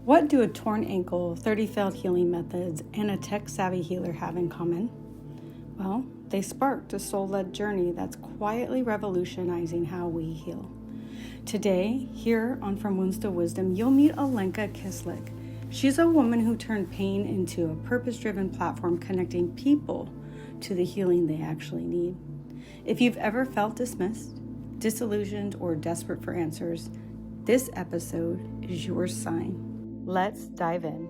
What do a torn ankle, 30 failed healing methods, and a tech-savvy healer have in common? Well, they sparked a soul-led journey that's quietly revolutionizing how we heal. Today, here on From Wounds to Wisdom, you'll meet Alenka Kyslik. She's a woman who turned pain into a purpose-driven platform connecting people to the healing they actually need. If you've ever felt dismissed, disillusioned, or desperate for answers, this episode is your sign. Let's dive in.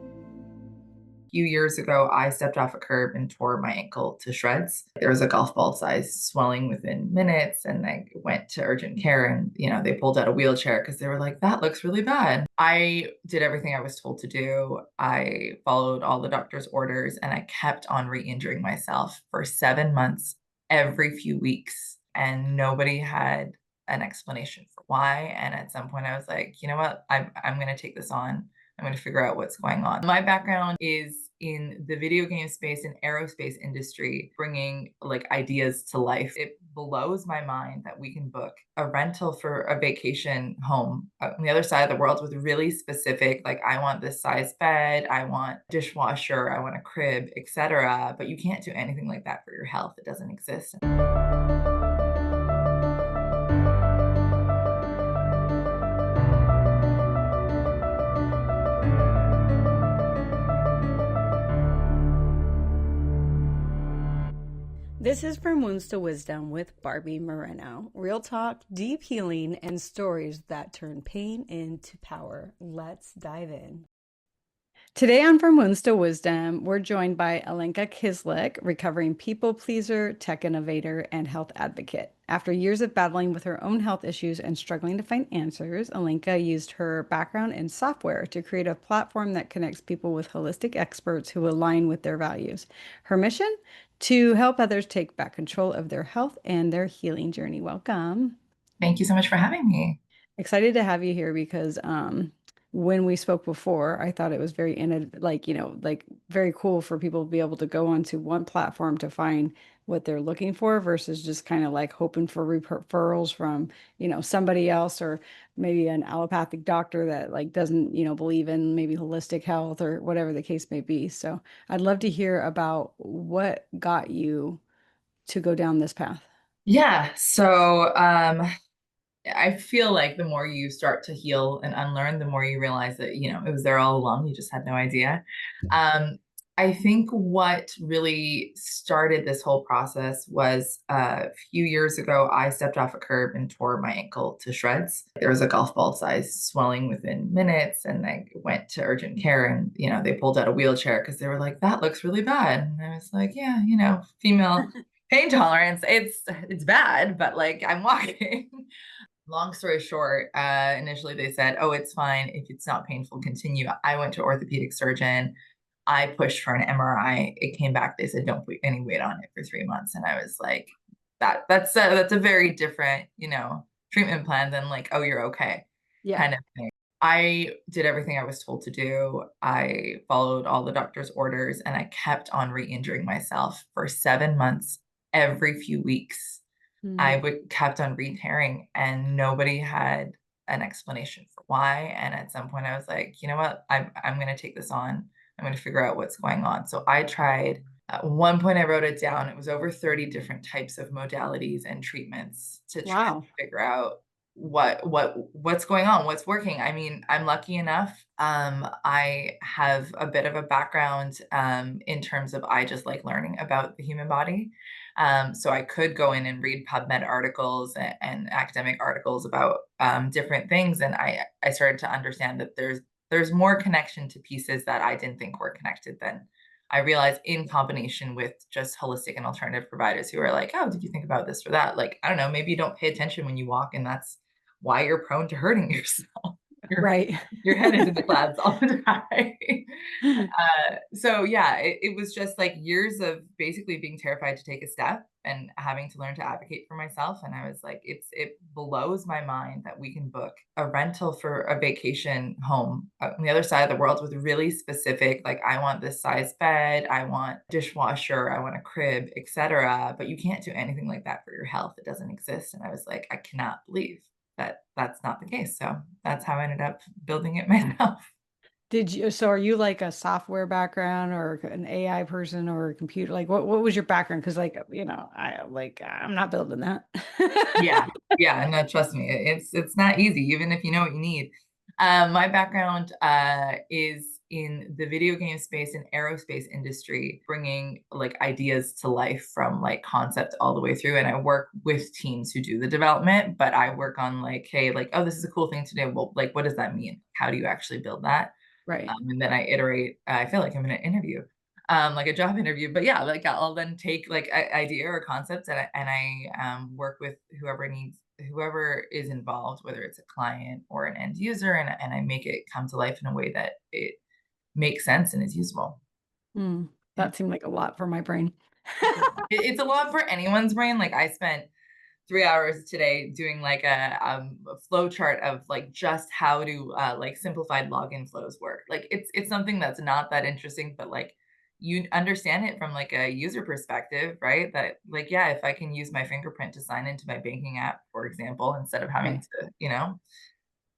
A few years ago, I stepped off a curb and tore my ankle to shreds. There was a golf ball size swelling within minutes, and I went to urgent care and, they pulled out a wheelchair because they were like, that looks really bad. I did everything I was told to do. I followed all the doctor's orders, and I kept on re-injuring myself for 7 months every few weeks, and nobody had an explanation for why. And at some point I was like, you know what, I'm going to take this on. I'm going to figure out what's going on. My background is in the video game space and aerospace industry, bringing ideas to life. It blows my mind that we can book a rental for a vacation home on the other side of the world with really specific, I want this size bed, I want a dishwasher, I want a crib, etc. But you can't do anything like that for your health. It doesn't exist. This is From Wounds to Wisdom with Barbie Moreno. Real talk, deep healing, and stories that turn pain into power. Let's dive in. Today on From Wounds to Wisdom, we're joined by Alenka Kyslik, recovering people pleaser, tech innovator, and health advocate. After years of battling with her own health issues and struggling to find answers, Alenka used her background in software to create a platform that connects people with holistic experts who align with their values. Her mission? To help others take back control of their health and their healing journey. Welcome. Thank you so much for having me. Excited to have you here because when we spoke before, I thought it was very very cool for people to be able to go onto one platform to find what they're looking for versus just kind of hoping for referrals from, somebody else or maybe an allopathic doctor that doesn't, believe in maybe holistic health or whatever the case may be. So I'd love to hear about what got you to go down this path. Yeah. So I feel like the more you start to heal and unlearn, the more you realize that, it was there all along. You just had no idea. I think what really started this whole process was a few years ago, I stepped off a curb and tore my ankle to shreds. There was a golf ball size swelling within minutes, and I went to urgent care and, they pulled out a wheelchair because they were like, that looks really bad. And I was like, yeah, female pain tolerance, it's bad, but I'm walking. Long story short, initially they said, oh, it's fine. If it's not painful, continue. I went to orthopedic surgeon. I pushed for an MRI. It came back. They said, don't put any weight on it for 3 months. And I was like, that's a very different, treatment plan than oh, you're okay. Yeah. Kind of thing. I did everything I was told to do. I followed all the doctor's orders, and I kept on re-injuring myself for 7 months every few weeks. I kept on re-tearing, and nobody had an explanation for why. And at some point I was like, you know what, I'm going to take this on. I'm going to figure out what's going on. So I tried, at one point I wrote it down. It was over 30 different types of modalities and treatments to try to figure out what's going on, what's working. I mean, I'm lucky enough. I have a bit of a background in terms of I just like learning about the human body. So I could go in and read PubMed articles and academic articles about different things. And I started to understand that there's more connection to pieces that I didn't think were connected than I realized, in combination with just holistic and alternative providers who are like, oh, did you think about this or that? I don't know, maybe you don't pay attention when you walk, and that's why you're prone to hurting yourself. Right. Your head is in the clouds all the time. So yeah, it was just years of basically being terrified to take a step and having to learn to advocate for myself. And I was like, it blows my mind that we can book a rental for a vacation home on the other side of the world with really specific, I want this size bed, I want a dishwasher, I want a crib, etc. But you can't do anything like that for your health. It doesn't exist. And I was like, I cannot believe that that's not the case. So that's how I ended up building it myself. So are you like a software background or an AI person or a computer? Like what was your background? Because like, I'm not building that. Yeah, yeah, no, trust me, it's not easy, even if you know what you need. My background is in the video game space and aerospace industry, bringing like ideas to life from like concept all the way through. And I work with teams who do the development, but I work on like, hey, like, oh, this is a cool thing to do. Well, like, what does that mean? How do you actually build that? Right. And then I iterate. I feel like I'm in an interview, like a job interview. But yeah, like I'll then take like idea or concepts and I work with whoever is involved, whether it's a client or an end user, and I make it come to life in a way that it makes sense and is usable. Yeah. That seemed like a lot for my brain. It's a lot for anyone's brain. Like I spent 3 hours today doing like a flow chart of like just how to like simplified login flows work. Like it's something that's not that interesting, but like you understand it from like a user perspective, right? That like, yeah, if I can use my fingerprint to sign into my banking app, for example, instead of having Right. to,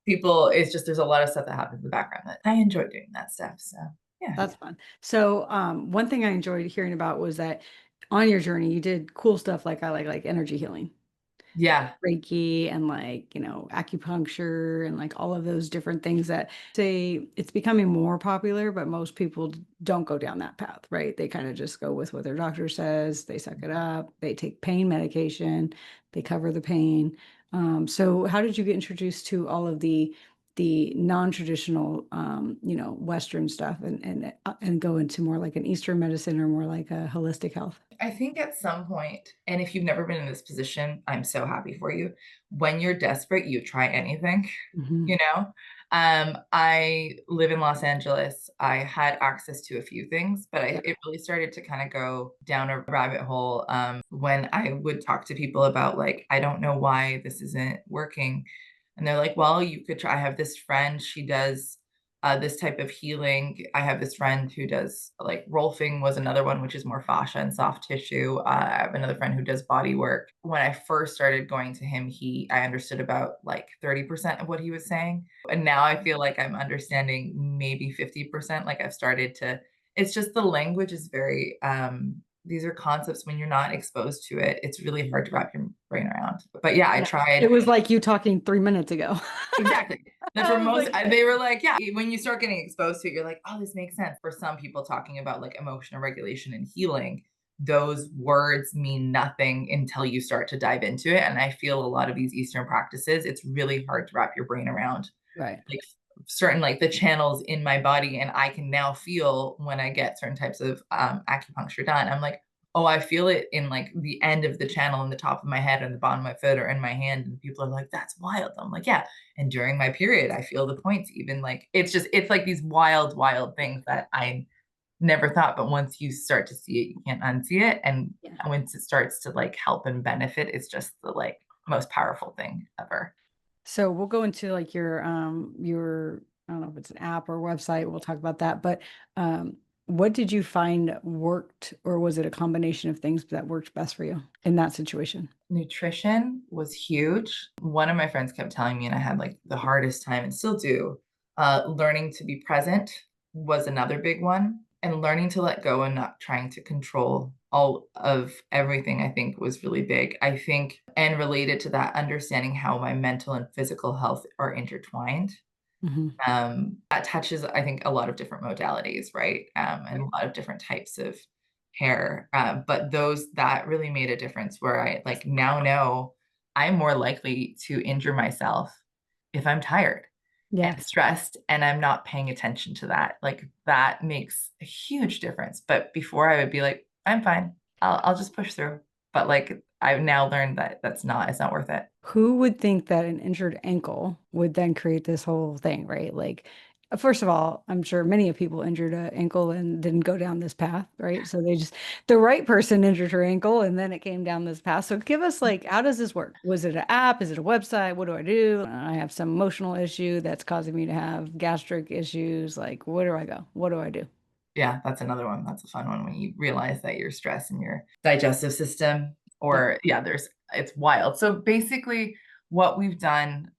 people, it's just there's a lot of stuff that happens in the background that I enjoy doing that stuff. So yeah. That's fun. So, one thing I enjoyed hearing about was that on your journey, you did cool stuff like I like energy healing. Yeah. Reiki and like, acupuncture and like all of those different things that say it's becoming more popular, but most people don't go down that path, right? They kind of just go with what their doctor says, they suck it up, they take pain medication, they cover the pain. So how did you get introduced to all of the non-traditional Western stuff and go into more like an Eastern medicine or more like a holistic health? I think at some point, and if you've never been in this position, I'm so happy for you. When you're desperate, you try anything, Mhm. you know? I live in Los Angeles. I had access to a few things, but Yeah. it really started to kind of go down a rabbit hole when I would talk to people about, like, I don't know why this isn't working. And they're like, well, you could try. I have this friend, she does this type of healing. I have this friend who does like rolfing was another one, which is more fascia and soft tissue. I have another friend who does body work. When I first started going to him, I understood about like 30% of what he was saying. And now I feel like I'm understanding maybe 50%. Like I've started to, it's just the language is very, these are concepts when you're not exposed to it, it's really hard to wrap your brain around. But yeah, I Yeah. It tried. was like you talking 3 minutes ago. Exactly. That for I was most, like, they were like, yeah, when you start getting exposed to it, you're like, oh, this makes sense. For some people talking about like emotional regulation and healing, those words mean nothing until you start to dive into it. And I feel a lot of these Eastern practices, it's really hard to wrap your brain around. right. Like certain like the channels in my body, and I can now feel when I get certain types of acupuncture done. I'm like, oh, I feel it in like the end of the channel in the top of my head and the bottom of my foot or in my hand. And people are like, that's wild. I'm like, yeah. And during my period, I feel the points even like it's like these wild, wild things that I never thought. But once you start to see it, you can't unsee it. And Yeah. once it starts to like help and benefit, it's just the like most powerful thing ever. So we'll go into like your I don't know if it's an app or website. We'll talk about that. But what did you find worked, or was it a combination of things that worked best for you in that situation? Nutrition was huge. One of my friends kept telling me, and I had like the hardest time and still do, learning to be present was another big one. And learning to let go and not trying to control all of everything, I think was really big. I think, and related to that, understanding how my mental and physical health are intertwined. Hmm. That touches, I think, a lot of different modalities, right? And Right. a lot of different types of hair. But that really made a difference where I like now know I'm more likely to injure myself if I'm tired and Yes. stressed and I'm not paying attention to that. Like that makes a huge difference. But before I would be like, I'm fine. I'll just push through. But like I've now learned that it's not worth it. Who would think that an injured ankle would then create this whole thing, right? Like, first of all, I'm sure many of people injured an ankle and didn't go down this path, right? So the right person injured her ankle and then it came down this path. So give us like, how does this work? Was it an app? Is it a website? What do I do? I have some emotional issue that's causing me to have gastric issues. Like, where do I go? What do I do? Yeah, that's another one. That's a fun one when you realize that your stress in your digestive system, Yep. or yeah, it's wild. So basically, what we've done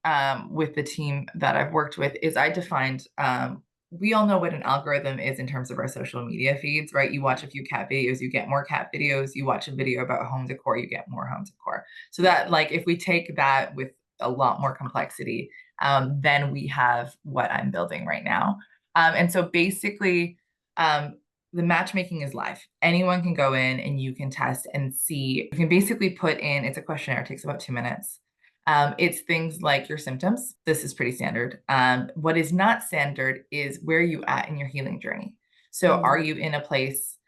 with the team that I've worked with is I defined we all know what an algorithm is in terms of our social media feeds, right? You watch a few cat videos, you get more cat videos. You watch a video about home decor, you get more home decor. So that, like, if we take that with a lot more complexity, then we have what I'm building right now. And so basically, the matchmaking is live. Anyone can go in and you can test and see. You can basically put in, it's a questionnaire, it takes about 2 minutes. It's things like your symptoms. This is pretty standard. What is not standard is where are you at in your healing journey. So are you in a place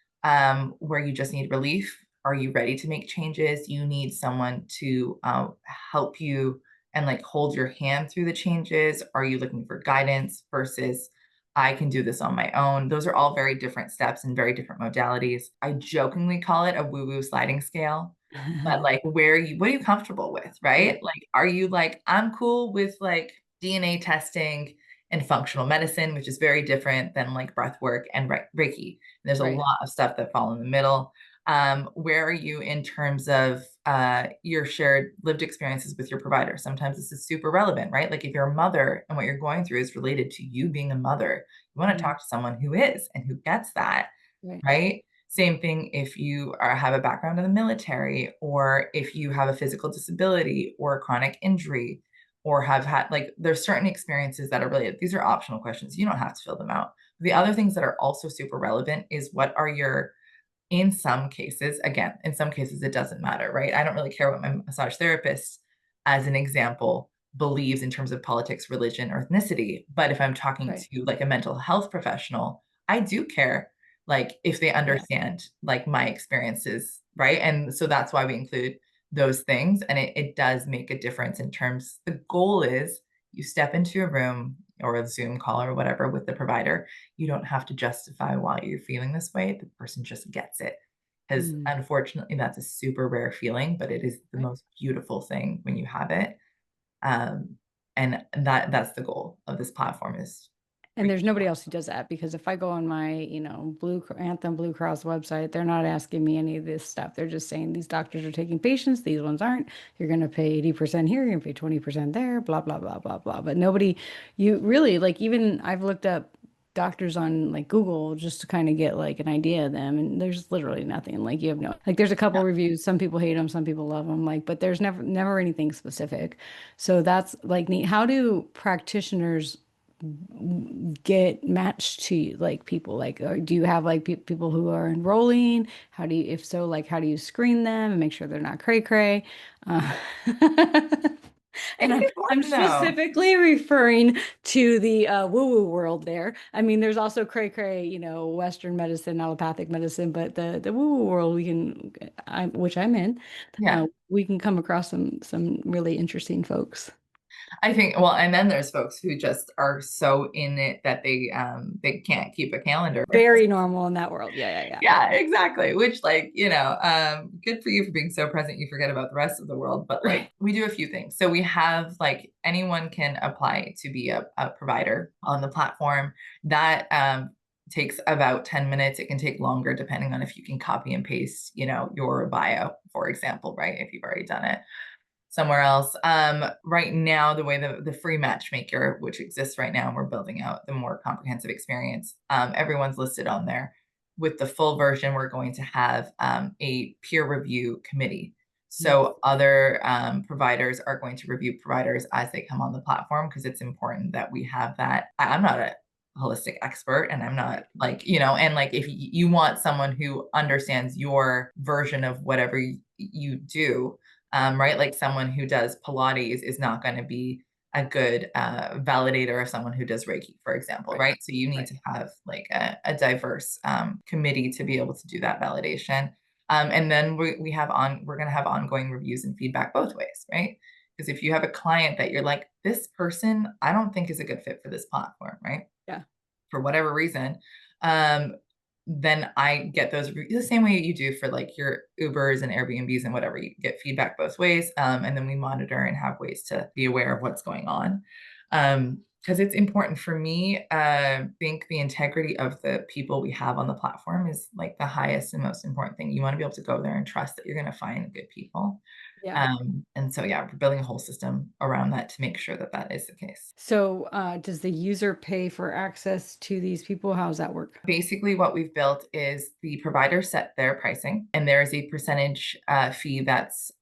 where you just need relief? Are you ready to make changes? You need someone to help you and like hold your hand through the changes. Are you looking for guidance versus I can do this on my own? Those are all very different steps and very different modalities. I jokingly call it a woo-woo sliding scale. But like, what are you comfortable with, right? Like, are you like, I'm cool with like DNA testing and functional medicine, which is very different than like breath work and Reiki. There's a lot of stuff that fall in the middle. Where are you in terms of your shared lived experiences with your provider? Sometimes this is super relevant, right? Like if you're a mother and what you're going through is related to you being a mother, you want to talk to someone who is and who gets that, right? Same thing if you have a background in the military, or if you have a physical disability or a chronic injury, or have had, like, there's certain experiences that are related. These are optional questions. You don't have to fill them out. The other things that are also super relevant is what are your, in some cases, again, in some cases, it doesn't matter, right? I don't really care what my massage therapist, as an example, believes in terms of politics, religion, or ethnicity. But if I'm talking to like a mental health professional, I do care, like if they understand like my experiences, right? And so that's why we include those things. And it does make a difference in terms, the goal is you step into a room or a Zoom call or whatever with the provider. You don't have to justify why you're feeling this way. The person just gets it. Because unfortunately, that's a super rare feeling, but it is the most beautiful thing when you have it. And that's the goal of this platform is. And there's nobody else who does that, because if I go on my, Anthem Blue Cross website, they're not asking me any of this stuff. They're just saying these doctors are taking patients, these ones aren't. You're going to pay 80% here, you're going to pay 20% there, blah, blah, blah, blah, blah. But nobody, you really, like, even I've looked up doctors on like Google just to kind of get like an idea of them, and there's literally nothing. Like, you have no, like, there's a couple reviews, some people hate them, some people love them, like, but there's never anything specific. So that's like neat. How do practitioners get matched to like people? Like, or do you have like people who are enrolling? How do you, if so, like, how do you screen them and make sure they're not cray cray? uh, and It's I'm important though. specifically referring to the woo-woo world there. I mean, there's also cray cray, Western medicine, allopathic medicine, but the woo-woo world, which I'm in, Yeah. we can come across some really interesting folks. I think, well, and then there's folks who just are so in it that they can't keep a calendar. Very normal in that world. Yeah, yeah, yeah. Yeah, exactly. Which, like, good for you for being so present you forget about the rest of the world. But like, Right. we do a few things. So we have, like, anyone can apply to be a provider on the platform. That takes about 10 minutes. It can take longer depending on if you can copy and paste, your bio, for example, right? If you've already done it somewhere else. Right now, the way the free matchmaker, which exists right now, and we're building out the more comprehensive experience, everyone's listed on there. With the full version, we're going to have a peer review committee. So other providers are going to review providers as they come on the platform, because it's important that we have that. I'm not a holistic expert, and I'm not like, and like if you want someone who understands your version of whatever you do, right? Like someone who does Pilates is not going to be a good validator of someone who does Reiki, for example, right? So you need to have like a diverse committee to be able to do that validation. And then we're going to have ongoing reviews and feedback both ways, right? Because if you have a client that you're like, this person, I don't think is a good fit for this platform, right? Yeah. For whatever reason, then I get those the same way you do for like your Ubers and Airbnbs and whatever. You get feedback both ways, and then we monitor and have ways to be aware of what's going on. Because it's important for me. I think the integrity of the people we have on the platform is like the highest and most important thing. You want to be able to go there and trust that you're going to find good people. Yeah. And so, yeah, we're building a whole system around that to make sure that that is the case. So, does the user pay for access to these people? How does that work? Basically, what we've built is the provider set their pricing, and there is a percentage fee that's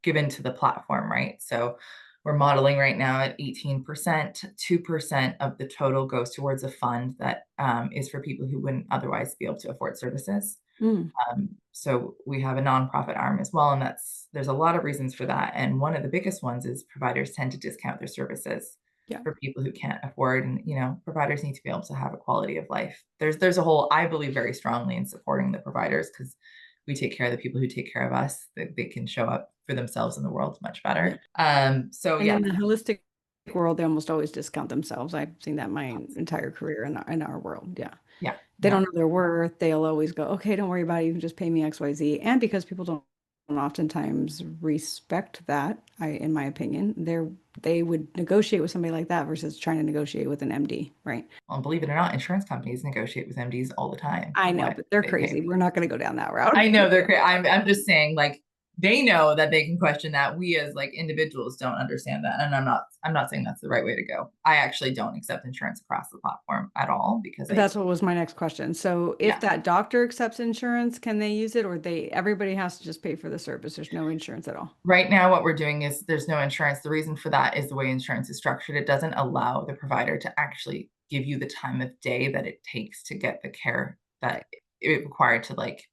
given to the platform, right? So we're modeling right now at 18%. 2% of the total goes towards a fund that is for people who wouldn't otherwise be able to afford services. Mm, So we have a nonprofit arm as well, and there's a lot of reasons for that. And one of the biggest ones is providers tend to discount their services yeah. for people who can't afford, and providers need to be able to have a quality of life. There's a whole, I believe very strongly in supporting the providers, because we take care of the people who take care of us, that they can show up for themselves in the world much Yeah. better. So And yeah, in the holistic world, they almost always discount themselves. I've seen that my entire career in our world. Yeah. yeah, They yeah. don't know their worth. They'll always go, okay, don't worry about it. You can just pay me XYZ. And because people don't oftentimes respect that, in my opinion, they would negotiate with somebody like that versus trying to negotiate with an MD, right? Well, believe it or not, insurance companies negotiate with MDs all the time I know, what but they're they pay. crazy. We're not going to go down that route. I know they're crazy. I'm just saying, like, they know that they can question that. We as like individuals don't understand that. And I'm not saying that's the right way to go. I actually don't accept insurance across the platform at all, because That's what was my next question. So if yeah. that doctor accepts insurance, can they use it, or everybody has to just pay for the service? There's no insurance at all. Right now, what we're doing is there's no insurance. The reason for that is the way insurance is structured. It doesn't allow the provider to actually give you the time of day that it takes to get the care that Right. it required to like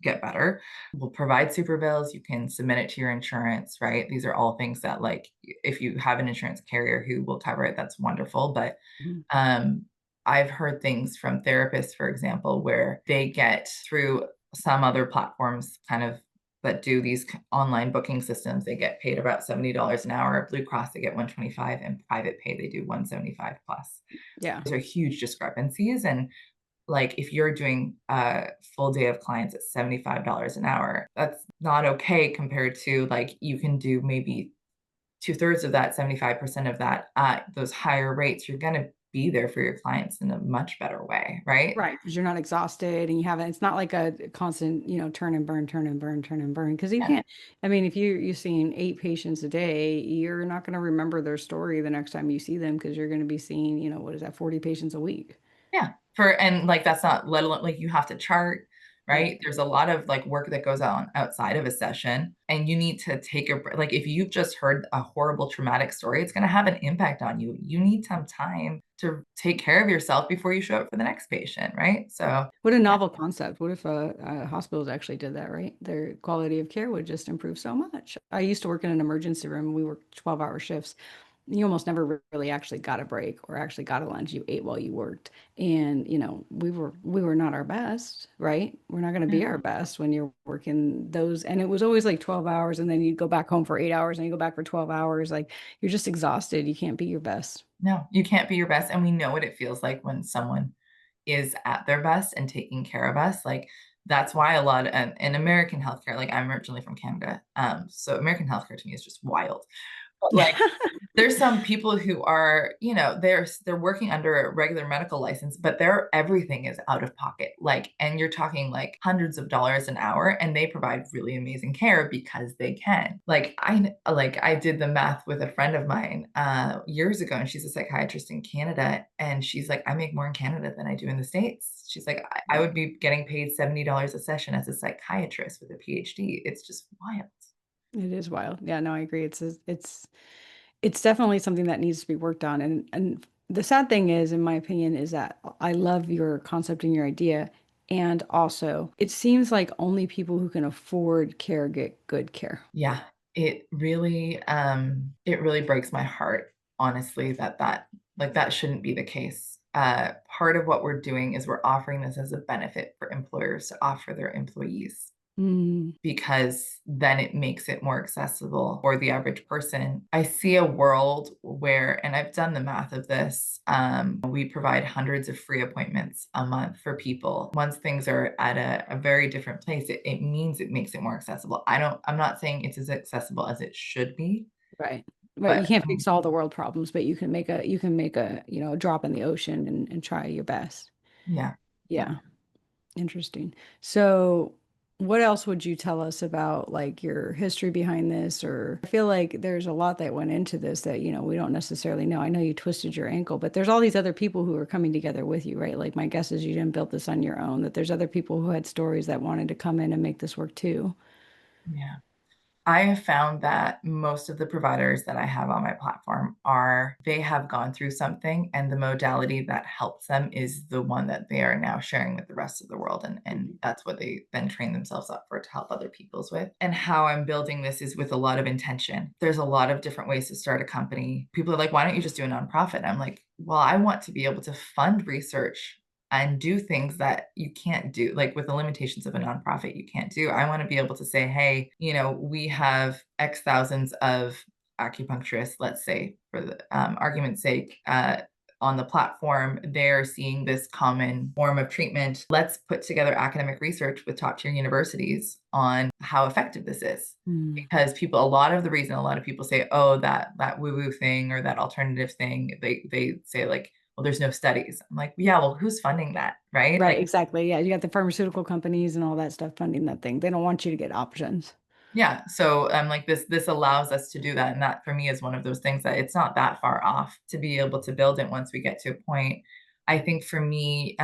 get better. We'll provide super bills. You can submit it to your insurance, right? These are all things that, like, if you have an insurance carrier who will cover it, that's wonderful. But Mhm. um, I've heard things from therapists, for example, where they get through some other platforms kind of that do these online booking systems, they get paid about $70 an hour. Blue Cross, they get 125, and private pay, they do 175 plus. Yeah. Those are huge discrepancies. And like, if you're doing a full day of clients at $75 an hour, that's not okay compared to, like, you can do maybe two-thirds of that, 75% of that, those higher rates. You're going to be there for your clients in a much better way, right? Right, because you're not exhausted and you haven't, it's not like a constant, turn and burn, turn and burn, turn and burn. Because you Yeah. can't, I mean, if you're seeing 8 patients a day, you're not going to remember their story the next time you see them, because you're going to be seeing, what is that, 40 patients a week. Yeah. And like, that's not, let alone, like, you have to chart, Yeah. right? There's a lot of like work that goes on outside of a session, and you need to take like, if you've just heard a horrible traumatic story, it's going to have an impact on you. You need some time to take care of yourself before you show up for the next patient, right? So What a novel concept. What if hospitals actually did that, right? Their quality of care would just improve so much. I used to work in an emergency room. We worked 12-hour shifts. You almost never really actually got a break or actually got a lunch. You ate while you worked. And, we were not our best, right? We're not going to be our best when you're working those. And it was always like 12 hours, and then you'd go back home for 8 hours and you go back for 12 hours. Like, you're just exhausted. You can't be your best. no, you can't be your best. And we know what it feels like when someone is at their best and taking care of us. Like, that's why a lot in American healthcare, like, I'm originally from Canada. So American healthcare to me is just wild. But like, there's some people who are, they're working under a regular medical license, but everything is out of pocket. Like, and you're talking like hundreds of dollars an hour, and they provide really amazing care because they can. Like I did the math with a friend of mine years ago, and she's a psychiatrist in Canada, and she's like, I make more in Canada than I do in the States. She's like, I would be getting paid $70 a session as a psychiatrist with a PhD. It's just wild. It is wild. Yeah, no, I agree. It's definitely something that needs to be worked on. And the sad thing is, in my opinion, is that I love your concept and your idea. And also, it seems like only people who can afford care get good care. Yeah, it really breaks my heart, honestly, that shouldn't be the case. Part of what we're doing is we're offering this as a benefit for employers to offer their employees, Mm, because then it makes it more accessible for the average person. I see a world where, and I've done the math of this, we provide hundreds of free appointments a month for people. Once things are at a very different place, it means it makes it more accessible. I'm not saying it's as accessible as it should be, right. Right. You but can't fix all the world problems, but you can make a drop in the ocean and try your best. yeah, yeah. Yeah. Interesting. So What else would you tell us about like your history behind this? Or I feel like there's a lot that went into this that, we don't necessarily know. I know you twisted your ankle, but there's all these other people who are coming together with you, right? Like my guess is you didn't build this on your own, that there's other people who had stories that wanted to come in and make this work too. Yeah. I have found that most of the providers that I have on my platform they have gone through something, and the modality that helps them is the one that they are now sharing with the rest of the world. And that's what they then train themselves up for to help other people's with. And how I'm building this is with a lot of intention. There's a lot of different ways to start a company. People are like, why don't you just do a nonprofit? I'm like, well, I want to be able to fund research and do things that you can't do, like with the limitations of a nonprofit, you can't do. I want to be able to say, hey, we have X thousands of acupuncturists, let's say, for the argument's sake, on the platform, they're seeing this common form of treatment. Let's put together academic research with top tier universities on how effective this is. Because a lot of people say, oh, that woo-woo thing or that alternative thing, they say like, well, there's no studies. I'm like, yeah, well, who's funding that? Right. Right, exactly. Yeah, you got the pharmaceutical companies and all that stuff funding that thing. They don't want you to get options. Yeah. So I'm like, this allows us to do that. And that for me is one of those things that it's not that far off to be able to build it once we get to a point. I think for me,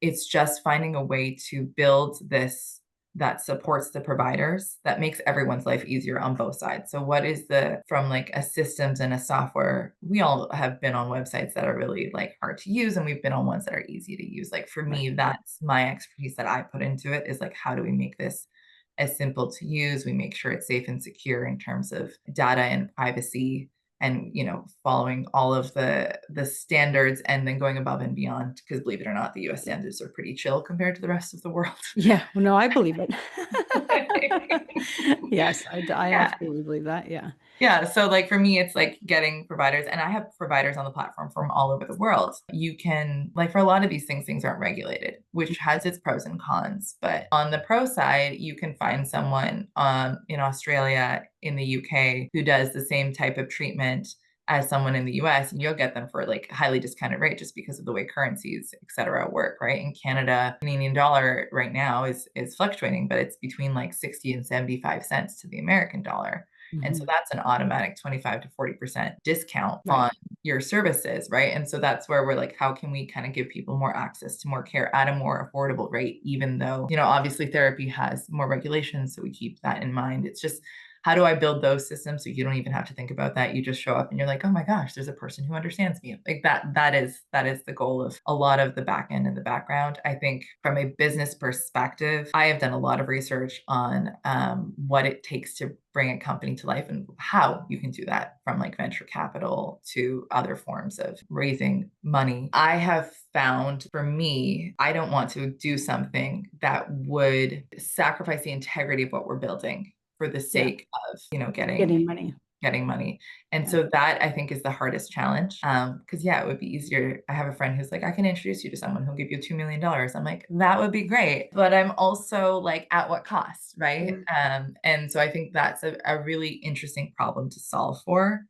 it's just finding a way to build this that supports the providers, that makes everyone's life easier on both sides. So what is from like a systems and a software, we all have been on websites that are really like hard to use, and we've been on ones that are easy to use. Like for me, that's my expertise that I put into it, is like, how do we make this as simple to use? We make sure it's safe and secure in terms of data and privacy, and following all of the standards, and then going above and beyond, because believe it or not, the US standards are pretty chill compared to the rest of the world. Yeah, well, no, I believe it. Yes, I Yeah. absolutely believe that. Yeah. Yeah. So like for me, it's like getting providers, and I have providers on the platform from all over the world. You can, like, for a lot of these things aren't regulated, which has its pros and cons. But on the pro side, you can find someone in Australia, in the UK, who does the same type of treatment as someone in the US, and you'll get them for like highly discounted rate just because of the way currencies, et cetera, work, right? In Canada, Canadian dollar right now is fluctuating, but it's between like 60 and 75 cents to the American dollar. And so that's an automatic 25 to 40% discount on your services, right? And so that's where we're like, how can we kind of give people more access to more care at a more affordable rate, even though, obviously therapy has more regulations. So we keep that in mind. It's just, how do I build those systems so you don't even have to think about that? You just show up and you're like, oh my gosh, there's a person who understands me. Like that is the goal of a lot of the back end and the background. I think from a business perspective, I have done a lot of research on what it takes to bring a company to life, and how you can do that, from like venture capital to other forms of raising money. I have found, for me, I don't want to do something that would sacrifice the integrity of what we're building for the sake of, Getting money. getting money. And so that, I think, is the hardest challenge. Because it would be easier. I have a friend who's like, I can introduce you to someone who'll give you $2 million. I'm like, that would be great. But I'm also like, at what cost? Right. And so I think that's a really interesting problem to solve for.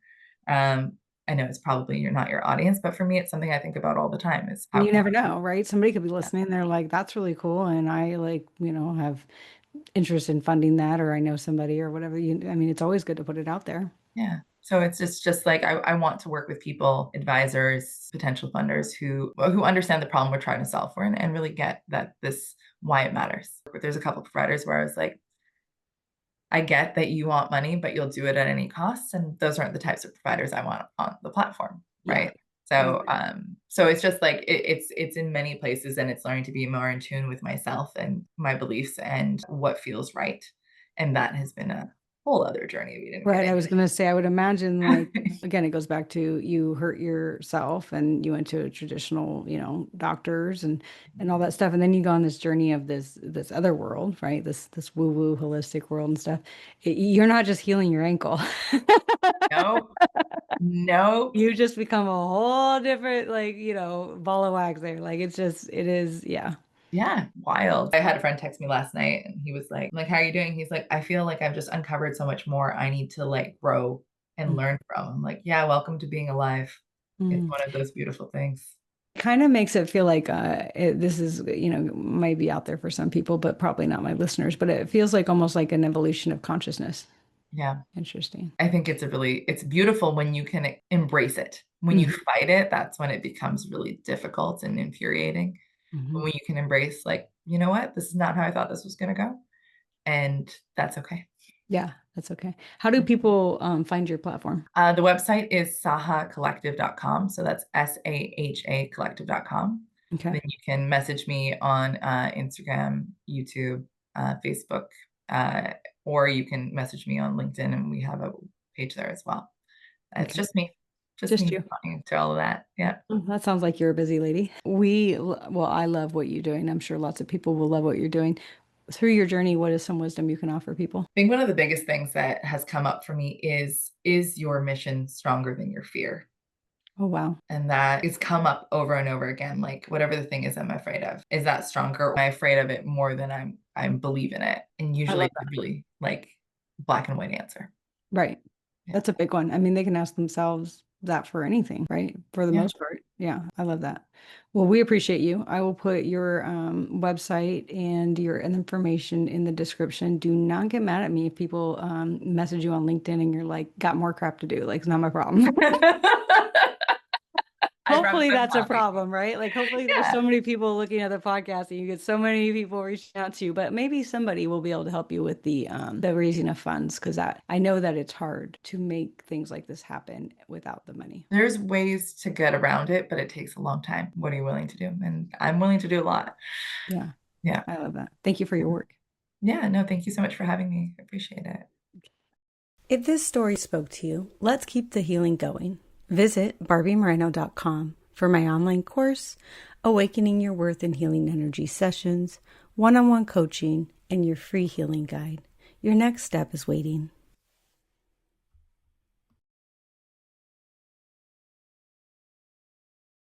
I know it's probably you're not your audience, but for me, it's something I think about all the time, is how You never know, right? Somebody could be listening. They're like, that's really cool. And I like, have interest in funding that, or I know somebody or whatever. I mean, it's always good to put it out there. Yeah. So it's just like, I want to work with people, advisors, potential funders who understand the problem we're trying to solve for, and really get that why it matters. There's a couple of providers where I was like, I get that you want money, but you'll do it at any cost. And those aren't the types of providers I want on the platform. Right. So, so it's just like, it's in many places, and it's learning to be more in tune with myself and my beliefs and what feels right. And that has been a whole other journey we didn't get Right. I into. was going to say, I would imagine, like, again, it goes back to you hurt yourself and you went to a traditional, doctors and all that stuff. And then you go on this journey of this other world, right? This woo-woo holistic world and stuff. You're not just healing your ankle. Nope. Nope. You just become a whole different, like, ball of wax there. Like, it is, yeah. Yeah, wild. I had a friend text me last night, and he was like, how are you doing? He's like, I feel like I've just uncovered so much more I need to like grow and learn from. I'm like, yeah, welcome to being alive. It's one of those beautiful things. Kind of makes it feel like this is, might be out there for some people, but probably not my listeners. But it feels like almost like an evolution of consciousness. Yeah. Interesting. I think it's beautiful when you can embrace it. When you fight it, that's when it becomes really difficult and infuriating. But when you can embrace, like, you know what, this is not how I thought this was going to go. And that's okay. Yeah, that's okay. How do people find your platform? The website is sahacollective.com. So that's SAHA collective.com. Okay. Then you can message me on Instagram, YouTube, Facebook, or you can message me on LinkedIn, and we have a page there as well. It's Okay. just me. Just me you. responding to all of that. Yeah. Oh, that sounds like you're a busy lady. Well, I love what you're doing. I'm sure lots of people will love what you're doing. Through your journey, what is some wisdom you can offer people? I think one of the biggest things that has come up for me is your mission stronger than your fear? Oh, wow. And that has come up over and over again. Like, whatever the thing is I'm afraid of, is that stronger? Am I afraid of it more than I believe in it? And I usually love it's a that. really like black and white answer. Right. Yeah. That's a big one. I mean, they can ask themselves that for anything, right? For the Yeah. most part. Yeah, I love that. Well, we appreciate you. I will put your website and your information in the description. Do not get mad at me if people message you on LinkedIn and you're like, got more crap to do. Like, it's not my problem. I promise Hopefully I'm that's a happy. problem, right? Like, hopefully there's Yeah. so many people looking at the podcast and you get so many people reaching out to you, but maybe somebody will be able to help you with the raising of funds, because I know that it's hard to make things like this happen without the money. There's ways to get around it, but it takes a long time. What are you willing to do? And I'm willing to do a lot. Yeah, Yeah. I love that. Thank you for your work. Yeah. No, thank you so much for having me. I appreciate it. If this story spoke to you, let's keep the healing going. Visit barbiemoreno.com for my online course, Awakening Your Worth and Healing Energy sessions, one-on-one coaching, and your free healing guide. Your next step is waiting.